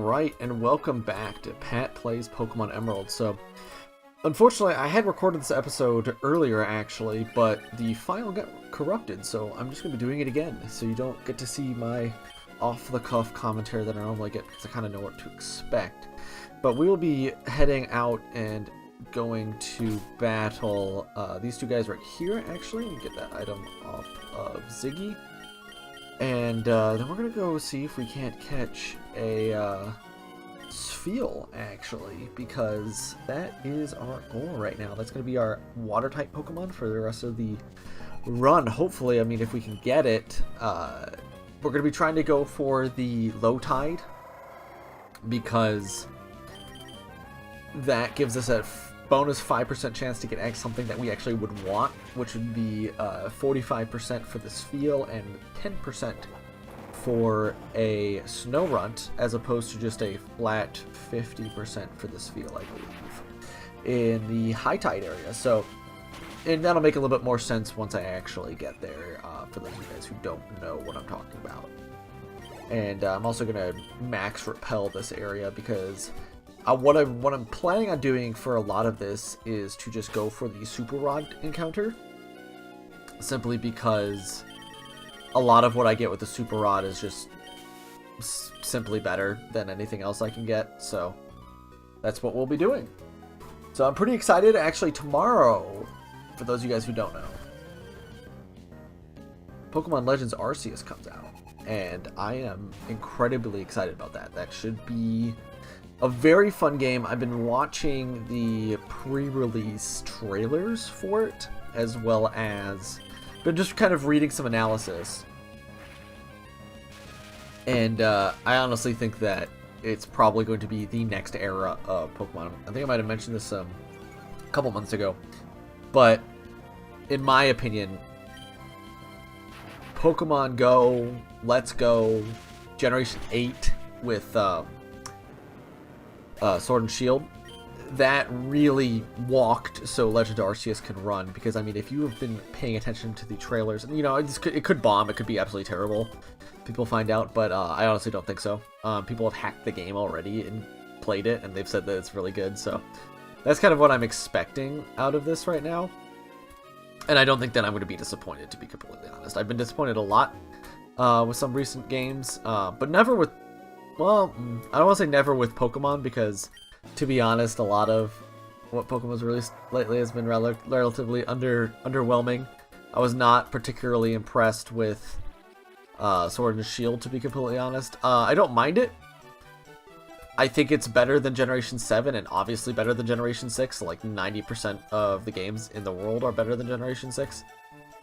Alright, and welcome back to Pat Plays Pokemon Emerald. So, unfortunately, I had recorded this episode earlier, actually, but the file got corrupted, so I'm just going to be doing it again, so you don't get to see my off-the-cuff commentary that I normally get, because I kind of know what to expect. But we will be heading out and going to battle these two guys right here, actually, and get that item off of Ziggy. And then we're going to go see if we can't catch a Spheal, actually, because that is our goal right now. That's going to be our water-type Pokemon for the rest of the run, hopefully. I mean, if we can get it. We're going to be trying to go for the low tide, because that gives us a bonus 5% chance to get something that we actually would want, which would be 45% for the Spheal and 10% for a Snorunt, as opposed to just a flat 50% for the Spheal, I believe, in the high tide area. So, and that'll make a little bit more sense once I actually get there, for those of you guys who don't know what I'm talking about. And I'm also going to max repel this area, because what I'm planning on doing for a lot of this is to just go for the Super Rod encounter, simply because a lot of what I get with the Super Rod is just simply better than anything else I can get, so that's what we'll be doing. So I'm pretty excited. Actually, tomorrow, for those of you guys who don't know, Pokemon Legends Arceus comes out, and I am incredibly excited about that. That should be a very fun game. I've been watching the pre-release trailers for it, as well as been just kind of reading some analysis. And I honestly think that it's probably going to be the next era of Pokemon. I think I might have mentioned this a couple months ago, but in my opinion, Pokemon Go, Let's Go, Generation 8 with Sword and Shield, that really walked so Legend Arceus can run. Because I mean, if you have been paying attention to the trailers, and you know, it could bomb, it could be absolutely terrible, people find out, but I honestly don't think so. People have hacked the game already and played it, and they've said that it's really good, so that's kind of what I'm expecting out of this right now. And I don't think that I'm going to be disappointed, to be completely honest. I've been disappointed a lot with some recent games, but never with, well, I don't want to say never with Pokemon, because, to be honest, a lot of what Pokemon's released lately has been relatively underwhelming. I was not particularly impressed with Sword and Shield, to be completely honest. I don't mind it. I think it's better than Generation 7, and obviously better than Generation 6. Like 90% of the games in the world are better than Generation 6.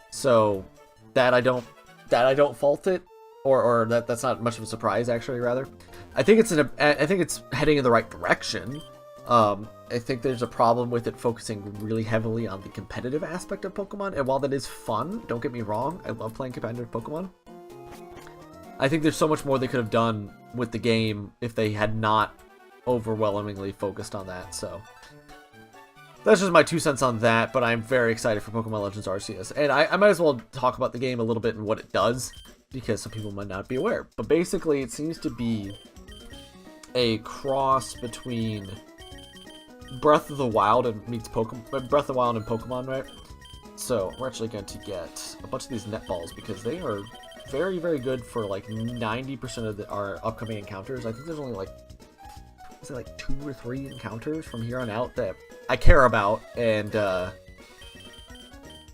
So that I don't fault it. Or that's not much of a surprise, actually. Rather, I think it's heading in the right direction. I think there's a problem with it focusing really heavily on the competitive aspect of Pokemon, and while that is fun, don't get me wrong, I love playing competitive Pokemon. I think there's so much more they could have done with the game if they had not overwhelmingly focused on that. So that's just my 2 cents on that. But I'm very excited for Pokemon Legends Arceus, and I might as well talk about the game a little bit and what it does, because some people might not be aware. But basically, it seems to be a cross between Breath of the Wild and Breath of the Wild and Pokemon, right? So we're actually going to get a bunch of these net balls, because they are very, very good for like 90% of our upcoming encounters. I think there's only like, is it like 2 or 3 encounters from here on out that I care about, and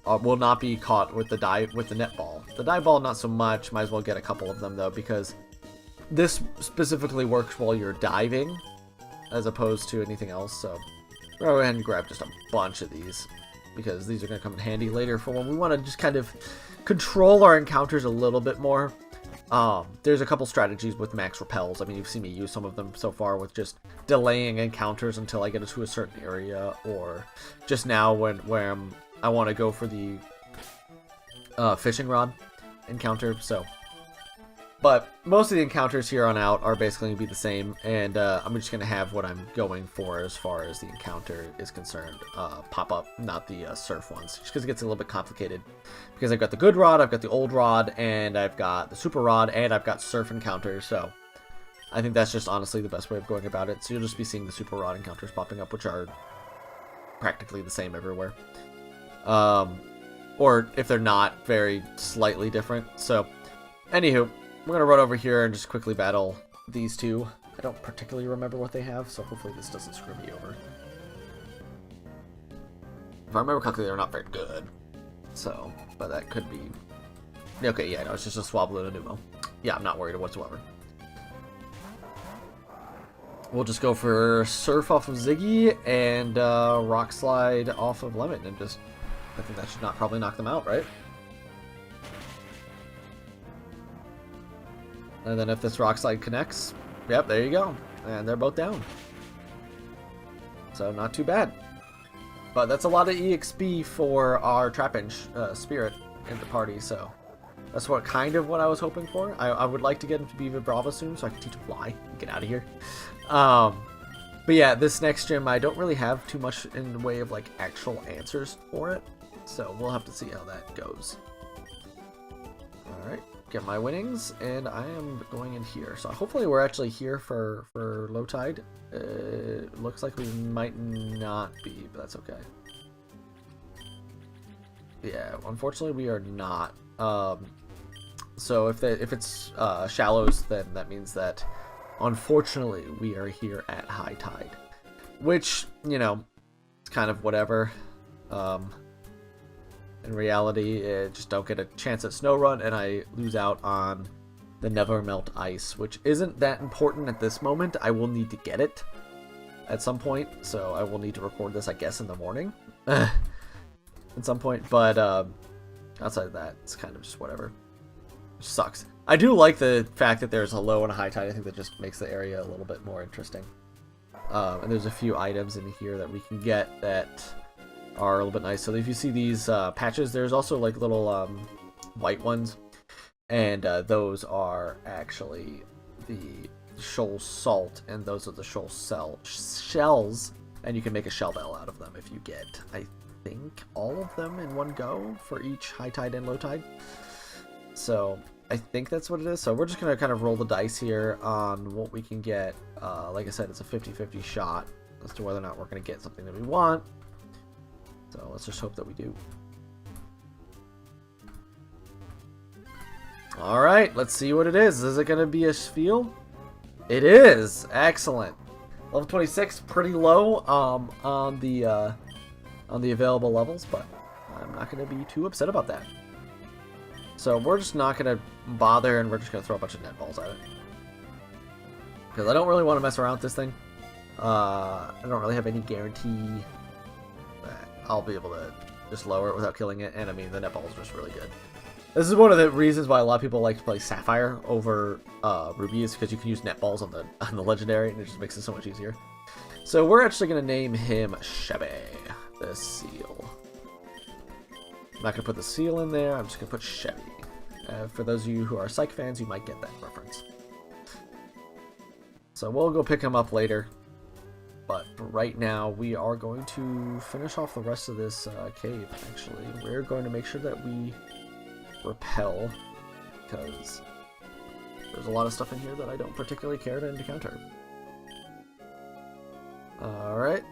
will not be caught with the net ball. The dive ball, not so much. Might as well get a couple of them though, because this specifically works while you're diving, as opposed to anything else. So we're gonna go ahead and grab just a bunch of these, because these are gonna come in handy later for when we want to just kind of control our encounters a little bit more. There's a couple strategies with max repels. I mean, you've seen me use some of them so far, with just delaying encounters until I get to a certain area, or just now where I want to go for the fishing rod encounter. So, but most of the encounters here on out are basically going to be the same, and I'm just going to have what I'm going for as far as the encounter is concerned pop up, not the surf ones, just because it gets a little bit complicated, because I've got the good rod, I've got the old rod, and I've got the super rod, and I've got surf encounters. So I think that's just honestly the best way of going about it. So you'll just be seeing the Super Rod encounters popping up, which are practically the same everywhere. Or if they're not, very slightly different. So, anywho, we're going to run over here and just quickly battle these two. I don't particularly remember what they have, so hopefully this doesn't screw me over. If I remember correctly, they're not very good. So, but that could be... Okay, yeah, no, it's just a Swablu and a Numel. Yeah, I'm not worried whatsoever. We'll just go for Surf off of Ziggy and Rock Slide off of Lemon and just... I think that should probably knock them out, right? And then if this Rock Slide connects, yep, there you go. And they're both down. So not too bad. But that's a lot of EXP for our Trapinch Spirit in the party, so that's what I was hoping for. I would like to get him to be Vibrava soon so I can teach him fly and get out of here. But yeah, this next gym, I don't really have too much in the way of like actual answers for it. So we'll have to see how that goes. Alright, get my winnings, and I am going in here. So hopefully we're actually here for low tide. Looks like we might not be, but that's okay. Yeah, unfortunately we are not. So if it's shallows, then that means that unfortunately we are here at high tide. Which, you know, it's kind of whatever. In reality, just don't get a chance at Snow Run, and I lose out on the Never Melt Ice, which isn't that important at this moment. I will need to get it at some point, so I will need to record this, I guess, in the morning at some point. But outside of that, it's kind of just whatever. Which sucks. I do like the fact that there's a low and a high tide. I think that just makes the area a little bit more interesting. And there's a few items in here that we can get that are a little bit nice. So if you see these patches, there's also like little white ones, and those are actually the shoal salt, and those are the shoal shells, and you can make a shell bell out of them if you get, I think, all of them in one go for each high tide and low tide. So I think that's what it is. So we're just gonna kind of roll the dice here on what we can get. Like I said, it's a 50-50 shot as to whether or not we're gonna get something that we want. So let's just hope that we do. Alright, let's see what it is. Is it going to be a Spiel? It is! Excellent. Level 26, pretty low on the available levels, but I'm not going to be too upset about that. So we're just not going to bother, and we're just going to throw a bunch of net balls at it. Because I don't really want to mess around with this thing. I don't really have any guarantee I'll be able to just lower it without killing it, and I mean, the netball is just really good. This is one of the reasons why a lot of people like to play Sapphire over Ruby, is because you can use netballs on the Legendary, and it just makes it so much easier. So we're actually going to name him Chevy, the seal. I'm not going to put the seal in there, I'm just going to put Chevy. For those of you who are Psych fans, you might get that reference. So we'll go pick him up later. But right now, we are going to finish off the rest of this cave, actually. We're going to make sure that we repel, because there's a lot of stuff in here that I don't particularly care to encounter. Alright.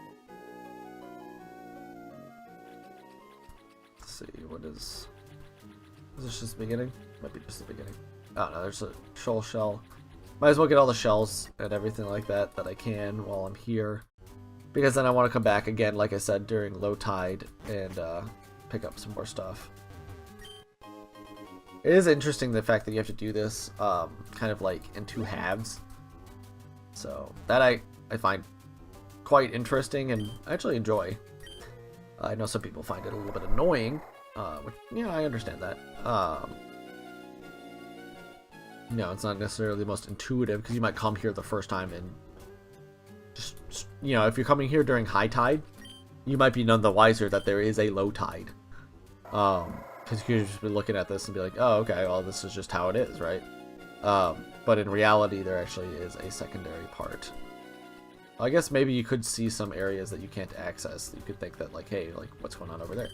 Let's see, what is this just the beginning? Might be just the beginning. Oh no, there's a shoal shell. Might as well get all the shells and everything like that I can while I'm here. Because then I want to come back again, like I said, during low tide and pick up some more stuff. It is interesting the fact that you have to do this kind of like in two halves. So that I find quite interesting and I actually enjoy. I know some people find it a little bit annoying, which, yeah, I understand that. No, it's not necessarily the most intuitive, because you might come here the first time and just, you know, if you're coming here during high tide, you might be none the wiser that there is a low tide. Because you could just be looking at this and be like, oh, okay, well, this is just how it is, right? But in reality, there actually is a secondary part. I guess maybe you could see some areas that you can't access. You could think that, like, hey, like, what's going on over there?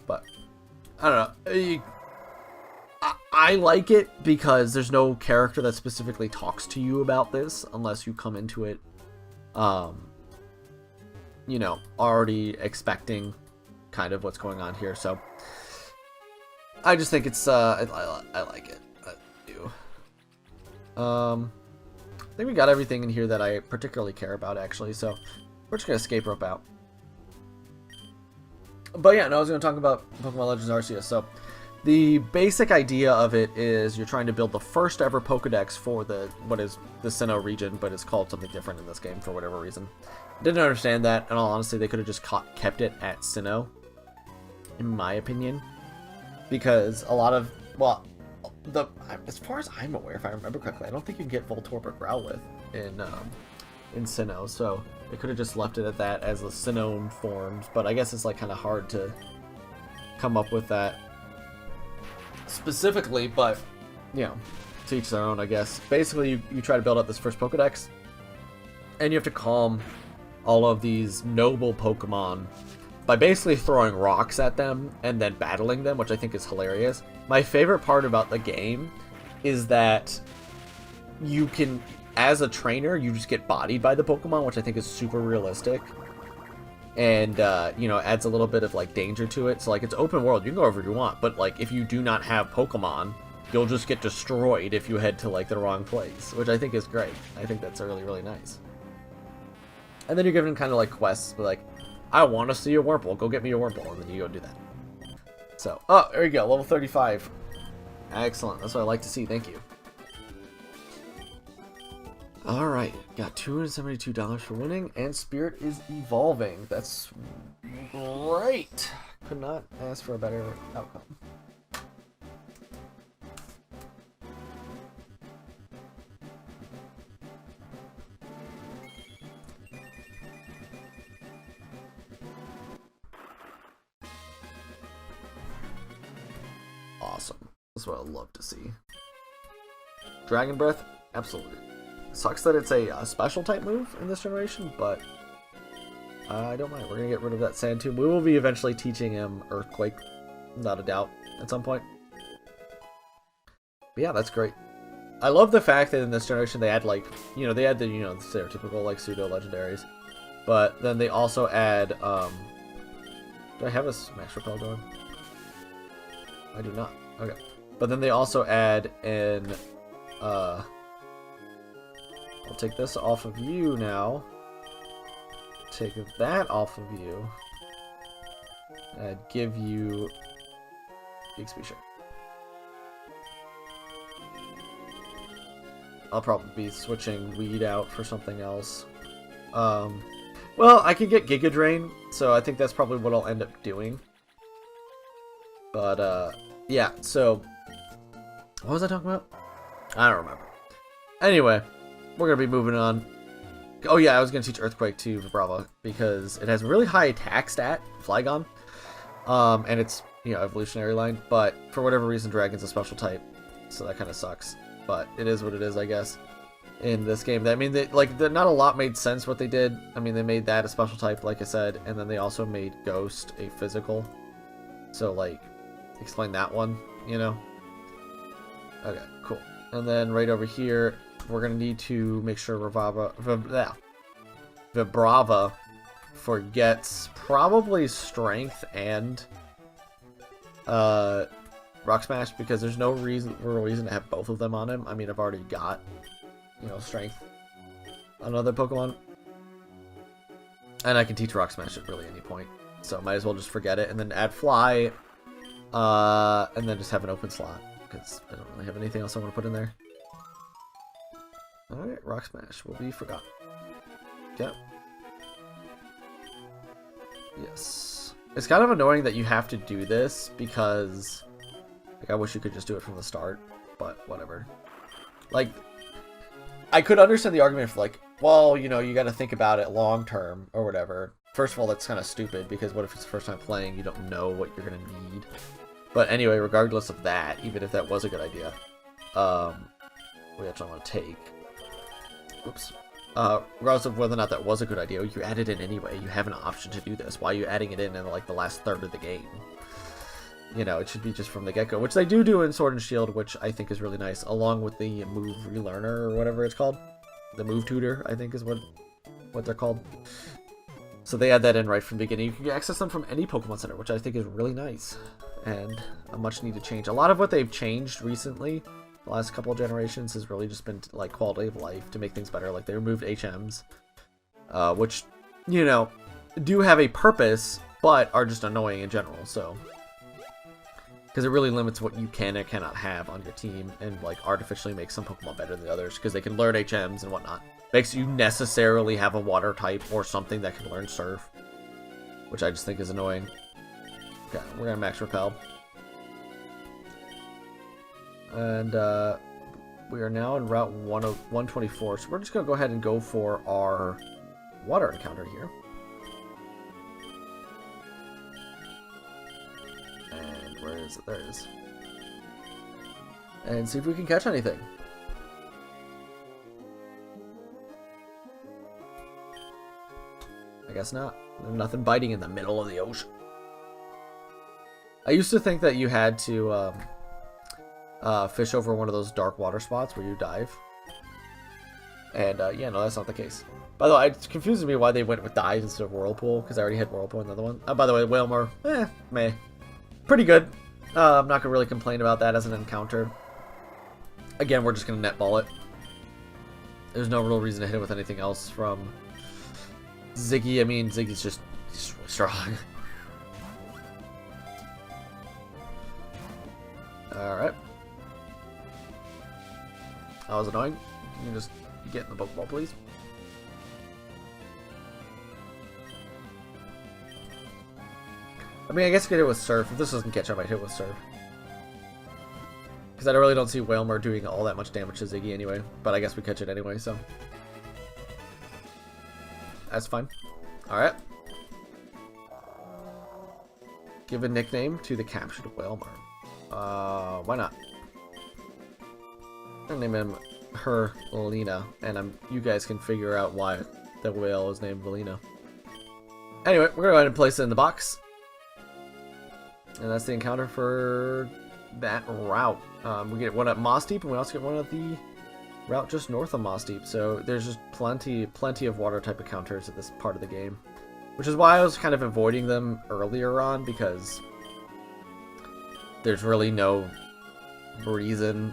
But I don't know. I like it because there's no character that specifically talks to you about this unless you come into it, you know, already expecting kind of what's going on here. So I just think it's, I like it. I do. I think we got everything in here that I particularly care about, actually. So we're just gonna escape rope out. But yeah, no, I was gonna talk about Pokemon Legends Arceus. So the basic idea of it is you're trying to build the first ever Pokedex for what is the Sinnoh region, but it's called something different in this game for whatever reason. Didn't understand that. In all honesty, they could have just kept it at Sinnoh, in my opinion, because a lot of, well, as far as I'm aware, if I remember correctly, I don't think you can get Voltorb or Growlithe in Sinnoh, so they could have just left it at that as the Sinnoh forms. But I guess it's like kind of hard to come up with that specifically, but you know, to each their own, I guess. Basically, you try to build up this first Pokedex, and you have to calm all of these noble Pokemon by basically throwing rocks at them and then battling them, which I think is hilarious. My favorite part about the game is that you can, as a trainer, you just get bodied by the Pokemon, which I think is super realistic. And, you know, adds a little bit of, like, danger to it. So, like, it's open world. You can go wherever you want. But, like, if you do not have Pokemon, you'll just get destroyed if you head to, like, the wrong place. Which I think is great. I think that's really, really nice. And then you're given kind of, like, quests. Like, I want to see a Wurmple. Go get me a Wurmple. And then you go do that. So, oh, there you go. Level 35. Excellent. That's what I like to see. Thank you. Alright, got $272 for winning, and Spirit is evolving. That's great. Could not ask for a better outcome. Awesome. That's what I'd love to see. Dragon Breath? Absolutely. Sucks that it's a special type move in this generation, but I don't mind. We're going to get rid of that Sand Tomb. We will be eventually teaching him Earthquake, without a doubt, at some point. But yeah, that's great. I love the fact that in this generation they add, like, you know, they add the, you know, the stereotypical, like, pseudo-legendaries. But then they also add, do I have a Smash Repel going? I do not. Okay. But then they also add an, I'll take this off of you now. Take that off of you. And give you XP share. I'll probably be switching Weed out for something else. Well, I could get Giga Drain, so I think that's probably what I'll end up doing. But, yeah, so what was I talking about? I don't remember. Anyway, we're going to be moving on. Oh yeah, I was going to teach Earthquake to Vibrava because it has a really high attack stat, Flygon. And it's, you know, evolutionary line, but for whatever reason, Dragon's a special type, so that kind of sucks. But it is what it is, I guess, in this game. I mean, not a lot made sense what they did. I mean, they made that a special type, like I said, and then they also made Ghost a physical. So, like, explain that one, you know? Okay, cool. And then right over here, we're going to need to make sure Vibrava forgets probably Strength and Rock Smash, because there's no real reason to have both of them on him. I mean, I've already got, you know, Strength on other Pokemon. And I can teach Rock Smash at really any point. So might as well just forget it and then add Fly, and then just have an open slot, because I don't really have anything else I want to put in there. Alright, Rock Smash will be forgotten. Yep. Yes. It's kind of annoying that you have to do this, because, like, I wish you could just do it from the start, but whatever. Like, I could understand the argument for, like, well, you know, you gotta think about it long term, or whatever. First of all, that's kind of stupid, because what if it's the first time playing, you don't know what you're gonna need. But anyway, regardless of that, even if that was a good idea, we actually want to take... Oops. Regardless of whether or not that was a good idea, you add it in anyway. You have an option to do this. Why are you adding it in like, the last third of the game? you know, it should be just from the get-go, which they do in Sword and Shield, which I think is really nice, along with the move relearner or whatever it's called. The move tutor, I think is what they're called. So they add that in right from the beginning. You can access them from any Pokemon Center, which I think is really nice and a much needed change. A lot of what they've changed recently, the last couple of generations, has really just been like quality of life to make things better. Like they removed HMs, which, you know, do have a purpose, but are just annoying in general. So, because it really limits what you can and cannot have on your team, and like artificially makes some Pokemon better than the others because they can learn HMs and whatnot. Makes you necessarily have a water type or something that can learn Surf, which I just think is annoying. Okay, we're gonna max Repel, and we are now in Route 124. So we're just gonna go ahead and go for our water encounter here. Where is it? There it is. And see if we can catch anything. I guess not. There's nothing biting in the middle of the ocean. I used to think that you had to fish over one of those dark water spots where you dive. And yeah, no, that's not the case. By the way, it confuses me why they went with dive instead of Whirlpool, because I already had Whirlpool in the other one. By the way, Wailmer, meh. Pretty good. I'm not going to really complain about that as an encounter. Again, we're just going to netball it. There's no real reason to hit it with anything else from Ziggy. I mean, Ziggy's just really strong. Alright. That was annoying. Can you just get in the Pokeball, please? I mean, I guess you could hit it with Surf. If this doesn't catch, I might hit it with Surf. Because I really don't see Wailmer doing all that much damage to Ziggy anyway. But I guess we catch it anyway, so. That's fine. Alright. Give a nickname to the captured Wailmer. Why not? I'm gonna name him her Lena. And you guys can figure out why the whale is named Valina. Anyway, we're gonna go ahead and place it in the box. And that's the encounter for that route. We get one at Moss Deep, and we also get one at the route just north of Moss Deep. So there's just plenty of water type encounters at this part of the game, which is why I was kind of avoiding them earlier on, because there's really no reason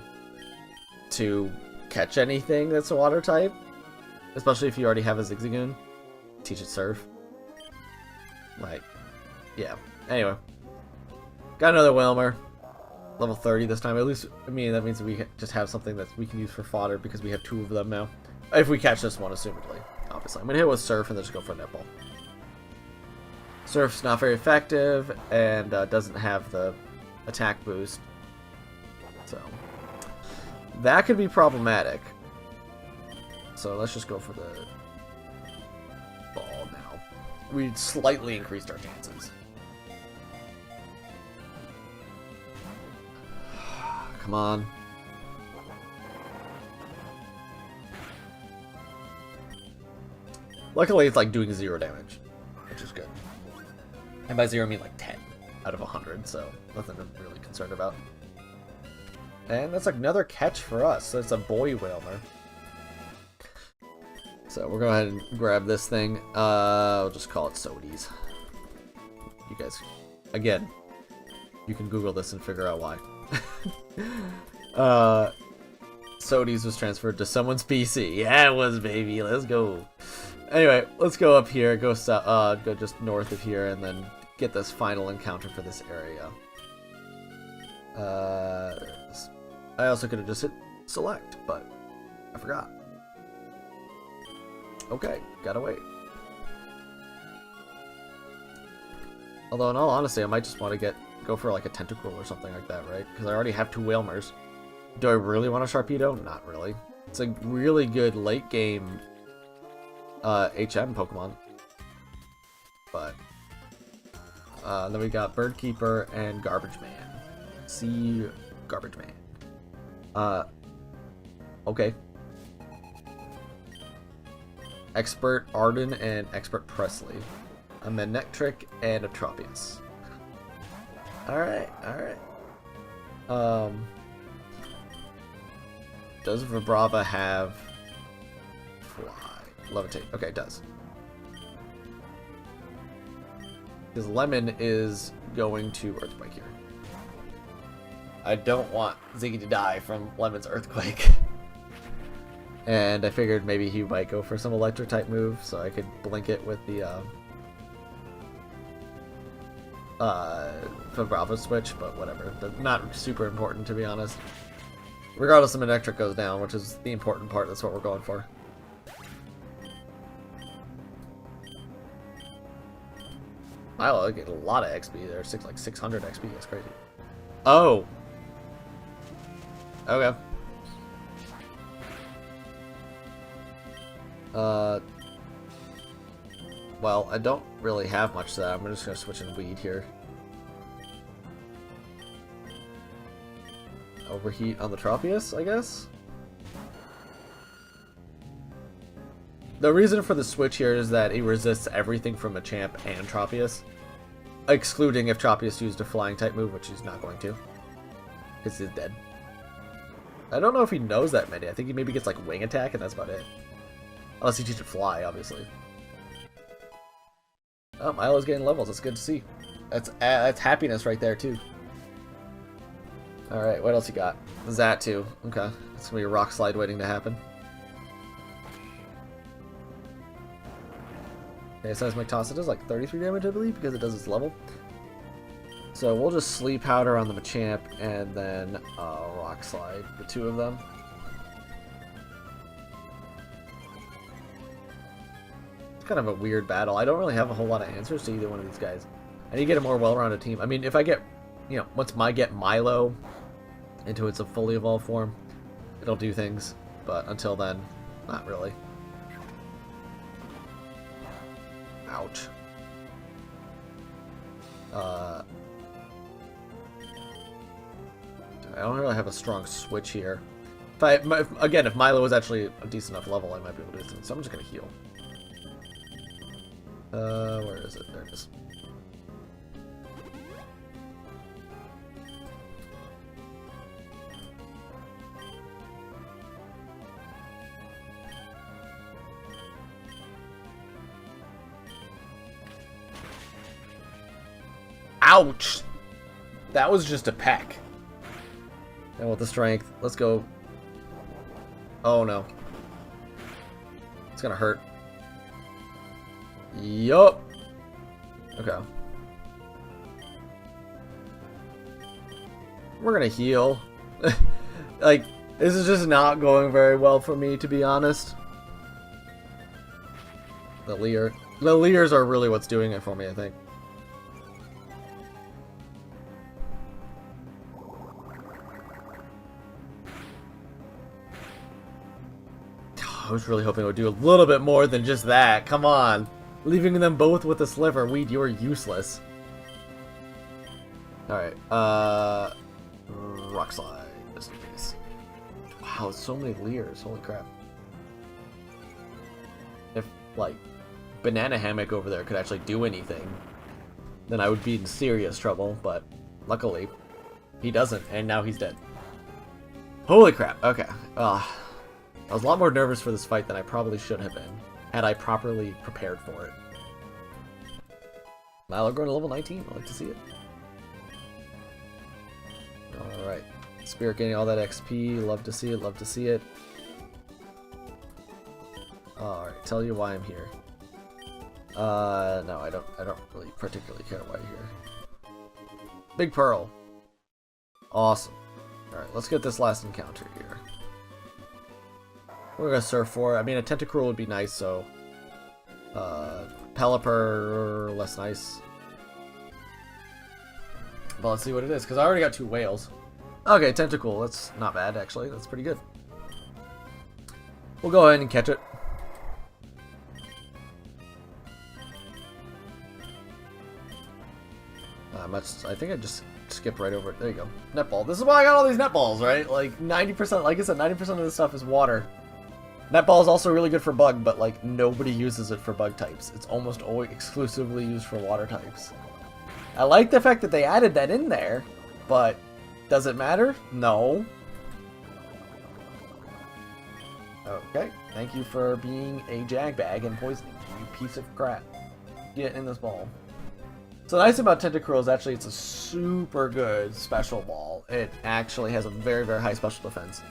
to catch anything that's a water type, especially if you already have a Zigzagoon. Teach it Surf. Like, yeah. Anyway. Got another Wailmer. Level 30 this time. At least, I mean, that means we just have something that we can use for fodder because we have 2 of them now. If we catch this one, assumedly. Obviously. I'm going to hit with Surf and then just go for a netball. Surf's not very effective and doesn't have the attack boost. So, that could be problematic. So, let's just go for the ball now. We slightly increased our chances. Come on. Luckily, it's like doing 0 damage, which is good. And by 0, I mean like 10 out of 100, so nothing to really concerned about. And that's another catch for us. So it's a boy Wailmer. So we'll go ahead and grab this thing. I'll just call it Sodies. You guys, again, you can Google this and figure out why. Sodies was transferred to someone's PC. Yeah, it was, baby. Let's go. Anyway, let's go up here, go just north of here, and then get this final encounter for this area. There it is. I also could have just hit select, but I forgot. Okay, gotta wait. Although, in all honesty, I might just want to go for like a Tentacle or something like that, right? Because I already have 2 Wailmers. Do I really want a Sharpedo? Not really. It's a really good late game HM Pokemon. But then we got Bird Keeper and Garbage Man. See Garbage Man. Okay. Expert Arden and Expert Presley. A Manectric and a Tropius. Alright, alright. Does Vibrava have fly? Levitate. Okay, it does. Because Lemon is going to Earthquake here. I don't want Ziggy to die from Lemon's Earthquake. And I figured maybe he might go for some electric type move, so I could blink it with the Vibrava switch, but whatever. But not super important, to be honest. Regardless, if electric goes down, which is the important part, that's what we're going for. Wow, I get a lot of XP there. Like 600 XP. That's crazy. Oh. Okay. Well, I don't really have much to that. I'm just gonna switch in Weed here. Overheat on the Tropius, I guess? The reason for the switch here is that it resists everything from Machamp and Tropius. Excluding if Tropius used a flying type move, which he's not going to. Because he's dead. I don't know if he knows that many. I think he maybe gets like Wing Attack and that's about it. Unless he teaches it Fly, obviously. Oh, Milo's getting levels. That's good to see. That's happiness right there, too. Alright, what else you got? Zatu. Okay. It's gonna be a Rock Slide waiting to happen. Okay, Seismic Toss. It does like 33 damage, I believe, because it does its level. So we'll just Sleep Powder on the Machamp and then Rock Slide, the two of them. It's kind of a weird battle. I don't really have a whole lot of answers to either one of these guys. I need to get a more well-rounded team. I mean, if I get, you know, once I get Milo into its fully evolved form, it'll do things. But until then, not really. Ouch. I don't really have a strong switch here. Again, if Milo was actually a decent enough level, I might be able to do something. So I'm just gonna heal. Where is it? There it is. Ouch! That was just a peck. And with the strength, let's go. Oh no. It's gonna hurt. Yup. Okay. We're gonna heal. Like, this is just not going very well for me, to be honest. The Leers are really what's doing it for me, I think. I was really hoping it would do a little bit more than just that. Come on. Leaving them both with a sliver. Weed, you're useless. Alright. Rock Slide. Just in case. Wow, so many Leers. Holy crap. If, like, Banana Hammock over there could actually do anything, then I would be in serious trouble. But, luckily, he doesn't. And now he's dead. Holy crap. Okay. I was a lot more nervous for this fight than I probably should have been, had I properly prepared for it. Milo growing to level 19, I like to see it. Alright. Spirit getting all that XP, love to see it, love to see it. Alright, tell you why I'm here. No, I don't really particularly care why you're here. Big Pearl. Awesome. Alright, let's get this last encounter here. We're gonna surf for it. I mean, a Tentacruel would be nice, so... Pelipper, less nice. But let's see what it is, because I already got 2 whales. Okay, Tentacool. That's not bad, actually. That's pretty good. We'll go ahead and catch it. I think I just skipped right over it. There you go. Netball. This is why I got all these netballs, right? Like, 90%, like I said, 90% of this stuff is water. Netball is also really good for bug, but like nobody uses it for bug types. It's almost always exclusively used for water types. I like the fact that they added that in there, but does it matter? No. Okay, thank you for being a jagbag and poisoning me, you piece of crap. Get in this ball. So the nice thing about Tentacruel is actually it's a super good special ball. It actually has a very, very high special defense.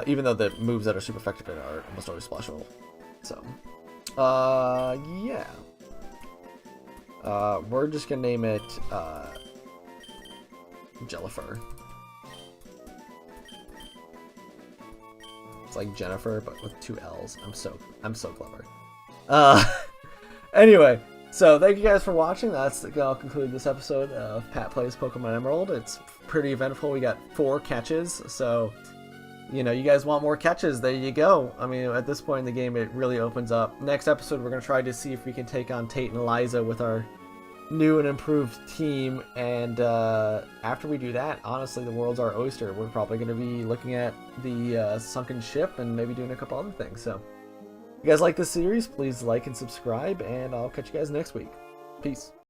Even though the moves that are super effective in it are almost always special. So, yeah. We're just gonna name it, Jellifer. It's like Jennifer, but with 2 L's. I'm so clever. Anyway, so thank you guys for watching. That's gonna conclude this episode of Pat Plays Pokemon Emerald. It's pretty eventful. We got 4 catches, so you know, you guys want more catches, there you go. I mean, at this point in the game, it really opens up. Next episode, we're gonna try to see if we can take on Tate and Eliza with our new and improved team, and after we do that, honestly, the world's our oyster. We're probably going to be looking at the sunken ship and maybe doing a couple other things. So if you guys like this series, please like and subscribe, and I'll catch you guys next week. Peace.